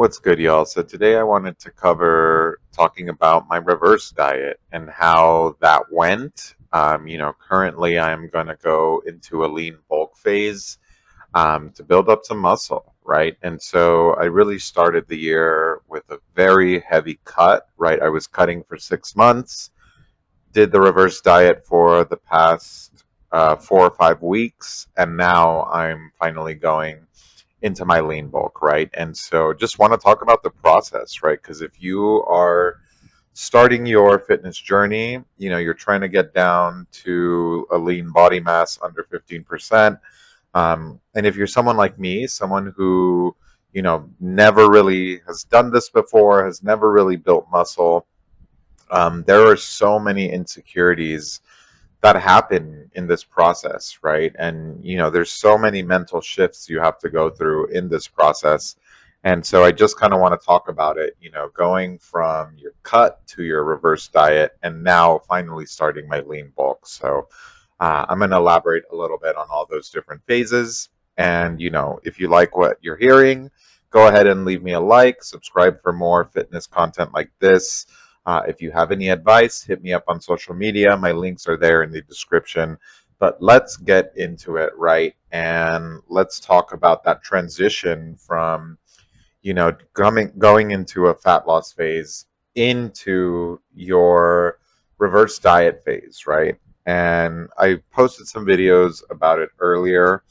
What's good, y'all? So today I wanted to cover talking about my reverse diet and how that went. Currently I'm going to go into a lean bulk phase to build up some muscle, right? And so I really started the year with a very heavy cut, right? I was cutting for 6 months, did the reverse diet for the past 4 or 5 weeks, and now I'm finally going into my lean bulk, right? And so just want to talk about the process, right? Because if you are starting your fitness journey, you're trying to get down to a lean body mass under 15%. And if you're someone like me, someone who, never really has done this before, has never really built muscle, there are so many insecurities that happen in this process, right? And there's so many mental shifts you have to go through in this process. And so I just kind of want to talk about it, going from your cut to your reverse diet and now finally starting my lean bulk. So I'm going to elaborate a little bit on all those different phases. And if you like what you're hearing, go ahead and leave me a like, subscribe for more fitness content like this. If you have any advice, hit me up on social media. My links are there in the description. But let's get into it, right? And let's talk about that transition from, going into a fat loss phase into your reverse diet phase, right? And I posted some videos about it earlier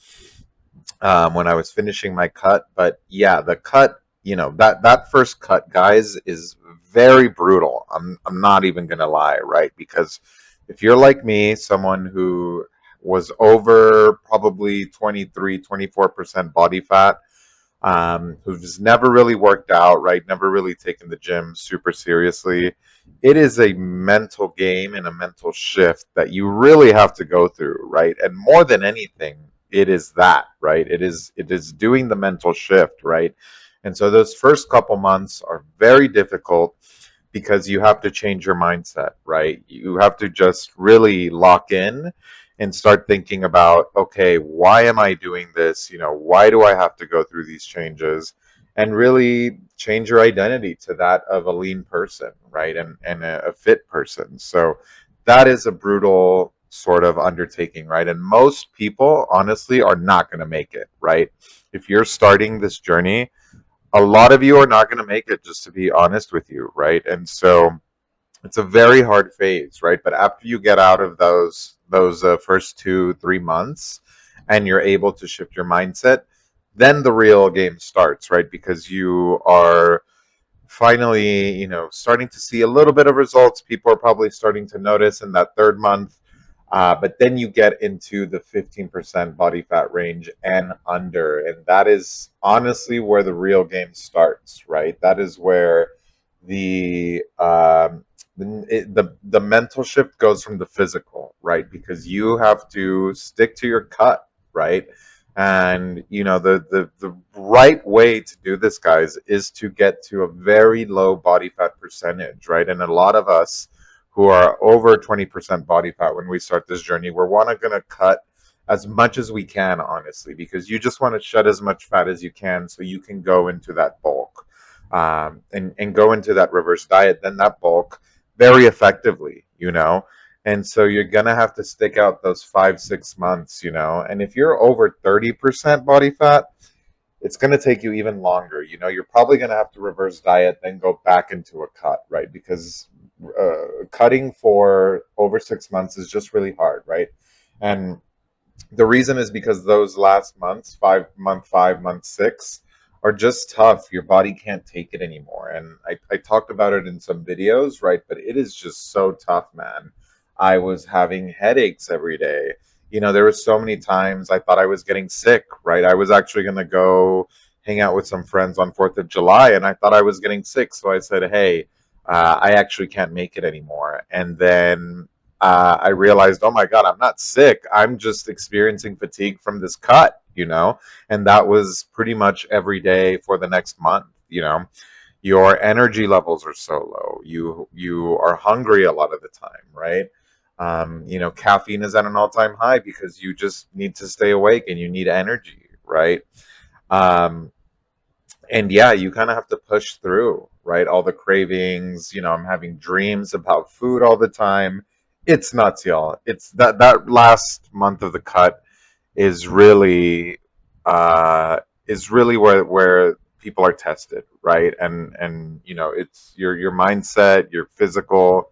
when I was finishing my cut. But yeah, the cut, that first cut, guys, is very brutal. I'm not even gonna lie, right? Because if you're like me, someone who was over probably 23, 24% body fat, who's never really worked out, right? Never really taken the gym super seriously. It is a mental game and a mental shift that you really have to go through, right? And more than anything, it is that, right? It is doing the mental shift, right? And so those first couple months are very difficult because you have to change your mindset, right? You have to just really lock in and start thinking about, okay, why am I doing this? Why do I have to go through these changes? And really change your identity to that of a lean person, right? And a fit person. So that is a brutal sort of undertaking, right? And most people, honestly, are not going to make it, right? If you're starting this journey, a lot of you are not going to make it, just to be honest with you, right? And so it's a very hard phase, right? But after you get out of those first 2 3 months and you're able to shift your mindset, then the real game starts, right? Because you are finally, starting to see a little bit of results. People are probably starting to notice in that third month. But then you get into the 15% body fat range and under. And that is honestly where the real game starts, right? That is where the the mental shift goes from the physical, right? Because you have to stick to your cut, right? And the right way to do this, guys, is to get to a very low body fat percentage, right? And a lot of us who are over 20% body fat when we start this journey, we're going to cut as much as we can, honestly, because you just want to shed as much fat as you can so you can go into that bulk, and go into that reverse diet, then that bulk very effectively, and so you're gonna have to stick out those 5 6 months, and if you're over 30% body fat, it's going to take you even longer. You're probably going to have to reverse diet, then go back into a cut, right? Because cutting for over 6 months is just really hard, right? And the reason is because those last months, month five, month six, are just tough. Your body can't take it anymore. And I talked about it in some videos, right? But it is just so tough, man. I was having headaches every day. There were so many times I thought I was getting sick, right? I was actually going to go hang out with some friends on 4th of July, and I thought I was getting sick. So I said, hey, I actually can't make it anymore. And then I realized, oh my God, I'm not sick. I'm just experiencing fatigue from this cut, and that was pretty much every day for the next month. Your energy levels are so low. You are hungry a lot of the time, right? Caffeine is at an all-time high because you just need to stay awake and you need energy, right? Um, And yeah, you kind of have to push through, right? All the cravings, I'm having dreams about food all the time. It's nuts, y'all. It's that last month of the cut is really uh is really where people are tested, right? And it's your mindset, your physical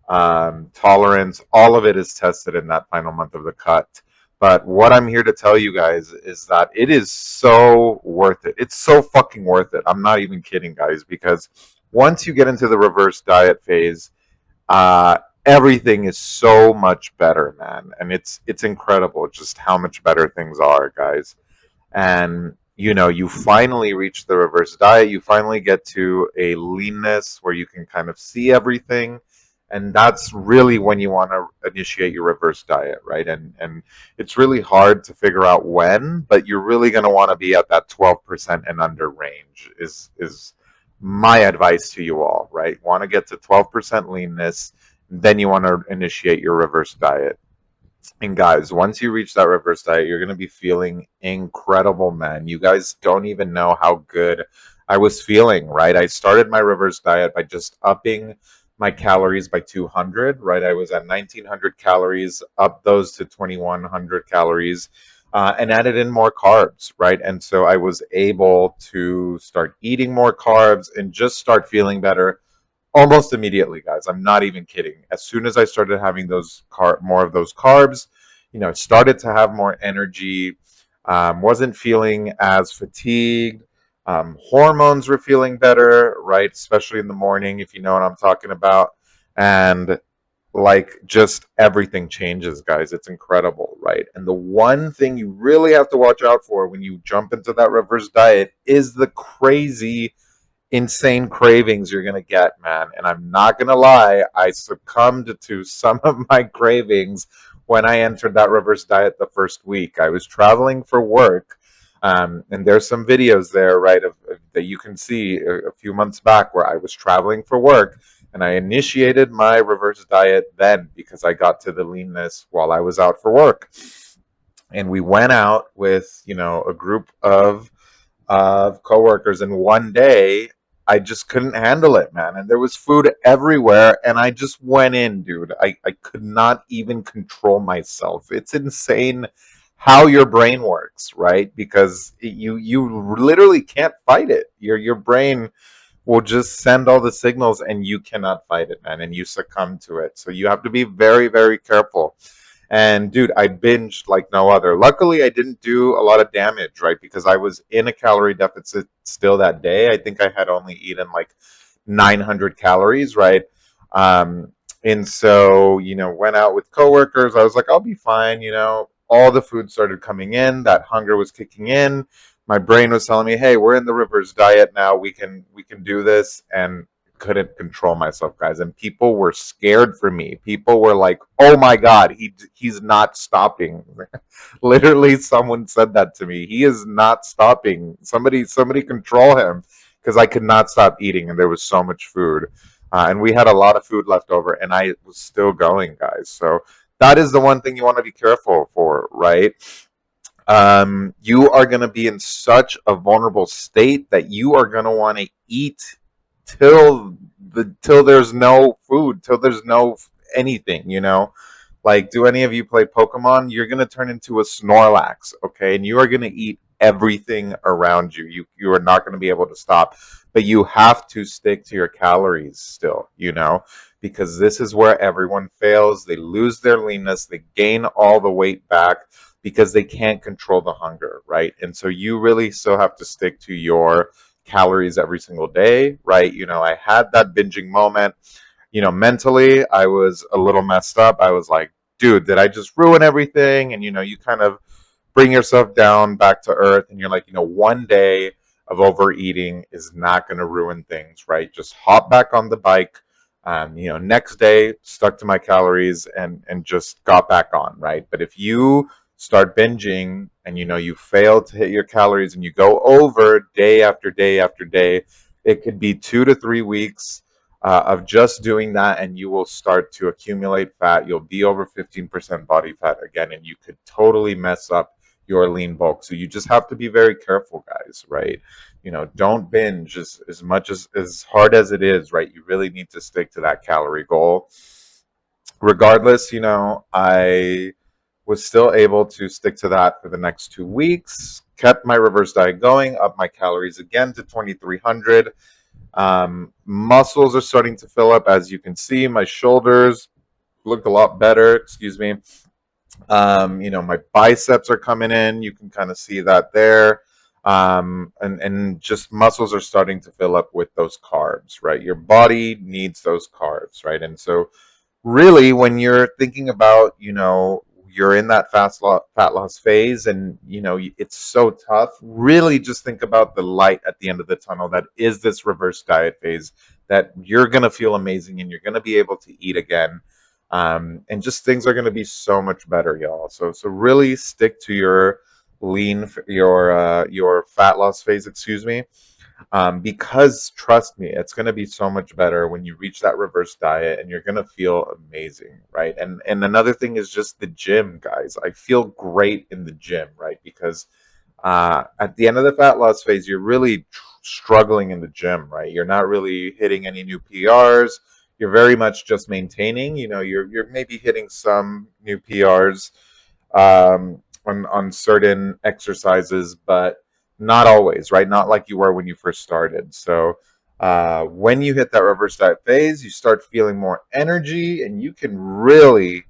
tolerance, all of it is tested in that final month of the cut. But what I'm here to tell you guys is that it is so worth it. It's so fucking worth it. I'm not even kidding, guys, because once you get into the reverse diet phase, uh, everything is so much better, man. And it's incredible just how much better things are, guys. And you finally reach the reverse diet. You finally get to a leanness where you can kind of see everything, and that's really when you want to initiate your reverse diet, right? And it's really hard to figure out when, but you're really going to want to be at that 12% and under range is my advice to you all, right? Want to get to 12% leanness, then you want to initiate your reverse diet. And guys, once you reach that reverse diet, you're going to be feeling incredible, man. You guys don't even know how good I was feeling, right? I started my reverse diet by just upping my calories by 200, right? I was at 1900 calories, up those to 2100 calories, and added in more carbs, right? And so I was able to start eating more carbs and just start feeling better almost immediately, guys. I'm not even kidding. As soon as I started having more of those carbs, started to have more energy, wasn't feeling as fatigued. Hormones were feeling better, right? Especially in the morning, if you know what I'm talking about. And like just everything changes, guys. It's incredible, right? And the one thing you really have to watch out for when you jump into that reverse diet is the crazy insane cravings you're gonna get, man. And I'm not gonna lie, I succumbed to some of my cravings when I entered that reverse diet the first week. I was traveling for work, and there's some videos there, right, that you can see a few months back where I was traveling for work. And I initiated my reverse diet then because I got to the leanness while I was out for work. And we went out with, a group of coworkers, and one day I just couldn't handle it, man. And there was food everywhere, and I just went in, dude. I could not even control myself. It's insane how your brain works, right? Because you literally can't fight it. Your brain will just send all the signals and you cannot fight it, man, and you succumb to it. So you have to be very, very careful. And dude, I binged like no other. Luckily, I didn't do a lot of damage, right? Because I was in a calorie deficit still that day. I think I had only eaten like 900 calories, right? Um, and so, went out with coworkers. I was like, I'll be fine. All the food started coming in. That hunger was kicking in. My brain was telling me, "Hey, we're in the reverse diet now. We can do this." And couldn't control myself, guys. And people were scared for me. People were like, "Oh my God, he's not stopping." Literally, someone said that to me. He is not stopping. Somebody control him, because I could not stop eating, and there was so much food, and we had a lot of food left over, and I was still going, guys. So that is the one thing you want to be careful for, right? You are going to be in such a vulnerable state that you are going to want to eat till till there's no food, till there's no anything, like, do any of you play Pokemon? You're gonna turn into a Snorlax, okay? And you are gonna eat everything around you. You are not gonna be able to stop. But you have to stick to your calories still, because this is where everyone fails. They lose their leanness, they gain all the weight back because they can't control the hunger, right? And so you really still have to stick to your calories every single day, right? I had that binging moment. Mentally, I was a little messed up. I was like, dude, did I just ruin everything? And, you kind of bring yourself down back to earth, and you're like, one day of overeating is not going to ruin things, right? Just hop back on the bike. Next day, stuck to my calories and just got back on, right? But if you start binging and you fail to hit your calories and you go over day after day after day, it could be 2 to 3 weeks of just doing that, and you will start to accumulate fat. You'll be over 15% body fat again, and you could totally mess up your lean bulk. So you just have to be very careful, guys, right? Don't binge as much as hard as it is, right? You really need to stick to that calorie goal. Regardless, I was still able to stick to that for the next 2 weeks, kept my reverse diet going, up my calories again to 2,300. Muscles are starting to fill up, as you can see. My shoulders look a lot better, excuse me. My biceps are coming in. You can kind of see that there. And just muscles are starting to fill up with those carbs, right? Your body needs those carbs, right? And so really, when you're thinking about, you're in that fat loss phase, and it's so tough, really just think about the light at the end of the tunnel that is this reverse diet phase, that you're going to feel amazing and you're going to be able to eat again. And just things are going to be so much better, y'all. So really stick to your your fat loss phase, excuse me. Because trust me, it's going to be so much better when you reach that reverse diet, and you're going to feel amazing, right? And another thing is just the gym, guys. I feel great in the gym, right? Because at the end of the fat loss phase, you're really struggling in the gym, right? You're not really hitting any new PRs. You're very much just maintaining. You're maybe hitting some new PRs on certain exercises, but not always, right? Not like you were when you first started. So when you hit that reverse diet phase, you start feeling more energy, and you can really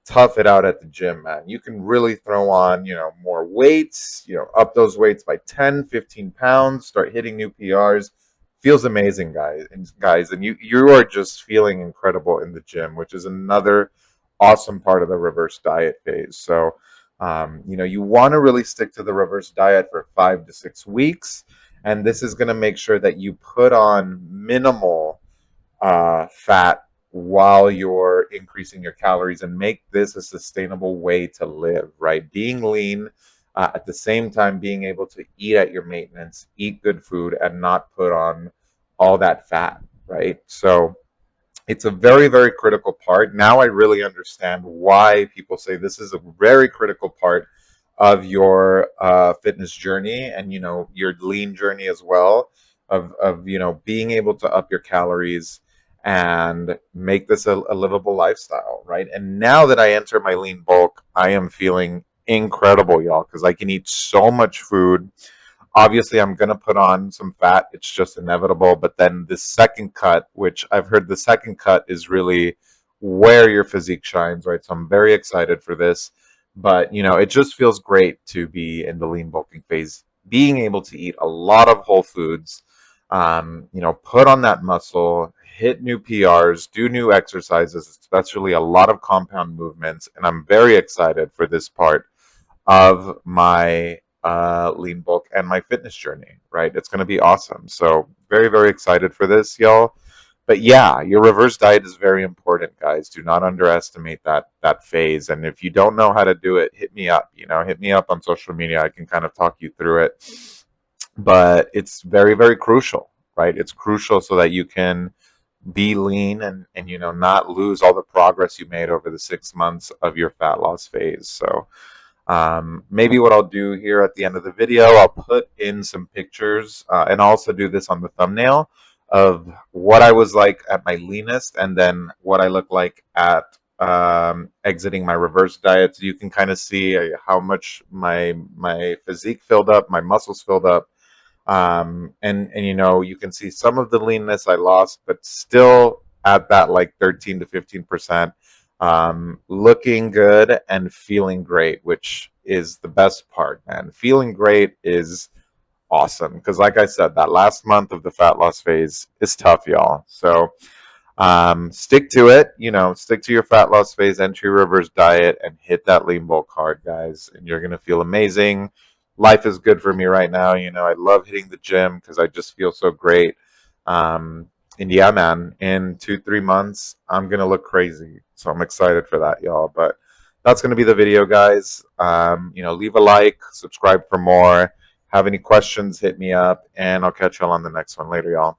tough it out at the gym, man. You can really throw on, more weights, up those weights by 10, 15 pounds, start hitting new PRs. Feels amazing, guys. And you are just feeling incredible in the gym, which is another awesome part of the reverse diet phase. So, you want to really stick to the reverse diet for 5 to 6 weeks. And this is going to make sure that you put on minimal fat while you're increasing your calories, and make this a sustainable way to live, right? Being lean, at the same time being able to eat at your maintenance, eat good food, and not put on all that fat, right? So it's a very, very critical part. Now I really understand why people say this is a very critical part of your fitness journey, and your lean journey as well, of being able to up your calories and make this a livable lifestyle, right? And now that I enter my lean bulk, I am feeling incredible, y'all, because I can eat so much food. Obviously, I'm going to put on some fat. It's just inevitable. But then the second cut, which I've heard the second cut is really where your physique shines, right? So I'm very excited for this. But, it just feels great to be in the lean bulking phase, being able to eat a lot of whole foods, put on that muscle, hit new PRs, do new exercises, especially a lot of compound movements. And I'm very excited for this part of my lean bulk and my fitness journey, right? It's going to be awesome. So very, very excited for this, y'all. But yeah, your reverse diet is very important, guys. Do not underestimate that phase. And if you don't know how to do it, hit me up. Hit me up on social media. I can kind of talk you through it. But it's very, very crucial, right? It's crucial so that you can be lean, and not lose all the progress you made over the 6 months of your fat loss phase. So maybe what I'll do here at the end of the video, I'll put in some pictures, and also do this on the thumbnail, of what I was like at my leanest, and then what I look like at exiting my reverse diet, so you can kind of see how much my physique filled up, my muscles filled up. And you can see some of the leanness I lost, but still at that like 13 to 15%, looking good and feeling great, which is the best part, man. Feeling great is awesome, because like I said, that last month of the fat loss phase is tough, y'all. So stick to it, stick to your fat loss phase, entry reverse diet, and hit that lean bulk hard, guys, and you're going to feel amazing. Life is good for me right now. I love hitting the gym because I just feel so great. And yeah, man, in 2, 3 months, I'm going to look crazy. So I'm excited for that, y'all. But that's going to be the video, guys. Leave a like, subscribe for more. Have any questions, hit me up, and I'll catch y'all on the next one later, y'all.